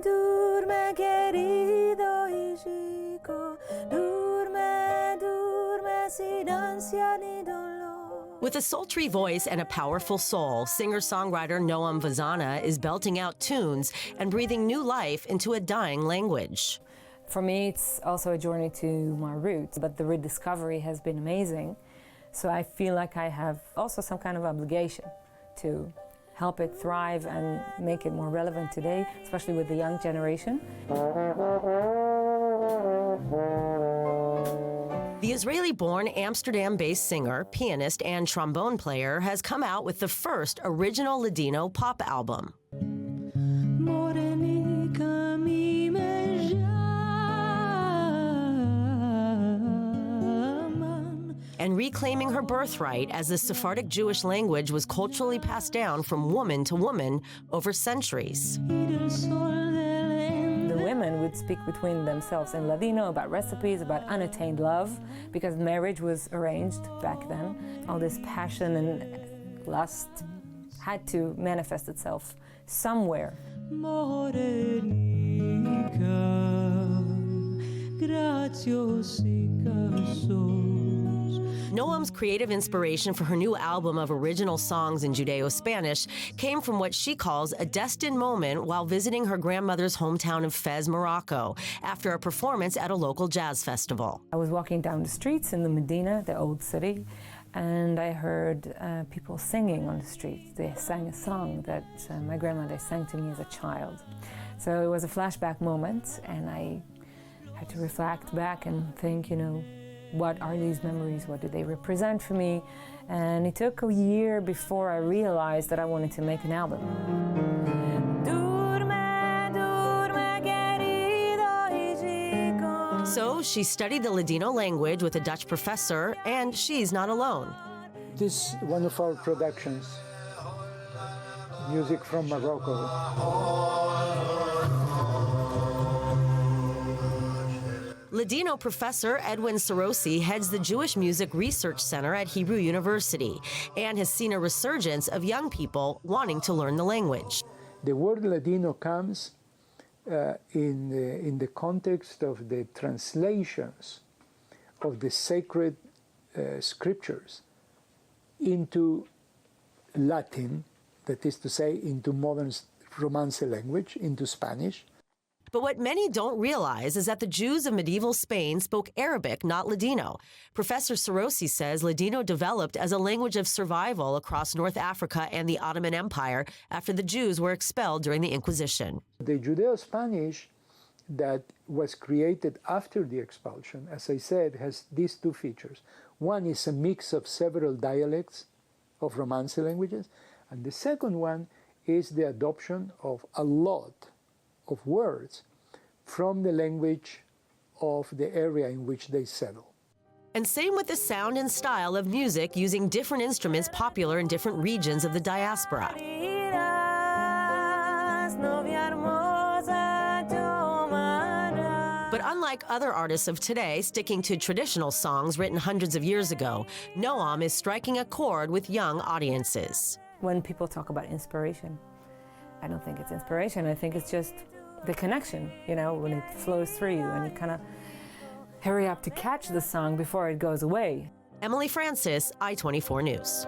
Durme, querido hijico, durme, durme, sin ansia ni dolor. With a sultry voice and a powerful soul, singer-songwriter Noam Vazana is belting out tunes and breathing new life into a dying language. For me, it's also a journey to my roots, but the rediscovery has been amazing. So I feel like I have also some kind of obligation to help it thrive and make it more relevant today, especially with the young generation. The Israeli-born Amsterdam-based singer, pianist, and trombone player has come out with the first original Ladino pop album. And reclaiming her birthright as the Sephardic Jewish language was culturally passed down from woman to woman over centuries. The women would speak between themselves in Ladino about recipes, about unattained love, because marriage was arranged back then. All this passion and lust had to manifest itself somewhere. Noam's creative inspiration for her new album of original songs in judeo-Spanish came from what she calls a destined moment while visiting her grandmother's hometown of Fez, Morocco, after a performance at a local jazz festival. I was walking down the streets in the Medina, the old city, and I heard people singing on the streets. They sang a song that my grandmother sang to me as a child. So it was a flashback moment, and I had to reflect back and think, you know, what are these memories? What do they represent for me? And it took a year before I realized that I wanted to make an album. So she studied the Ladino language with a Dutch professor, and she's not alone. This is one of our productions, music from Morocco. Ladino professor Edwin Sarosi heads the Jewish Music Research Center at Hebrew University and has seen a resurgence of young people wanting to learn the language. The word Ladino comes in the context of the translations of the sacred scriptures into Latin, that is to say, into modern Romance language, into Spanish. But what many don't realize is that the Jews of medieval Spain spoke Arabic, not Ladino. Professor Sarosi says Ladino developed as a language of survival across North Africa and the Ottoman Empire after the Jews were expelled during the Inquisition. The judeo-Spanish that was created after the expulsion, as I said, has these two features. One is a mix of several dialects of Romance languages, and the second one is the adoption of a lot of words from the language of the area in which they settle. And same with the sound and style of music using different instruments popular in different regions of the diaspora. But unlike other artists of today sticking to traditional songs written hundreds of years ago, Noam is striking a chord with young audiences. When people talk about inspiration, I don't think it's inspiration. I think it's just the connection, you know, when it flows through you and you kind of hurry up to catch the song before it goes away. Emily Francis, I-24 News.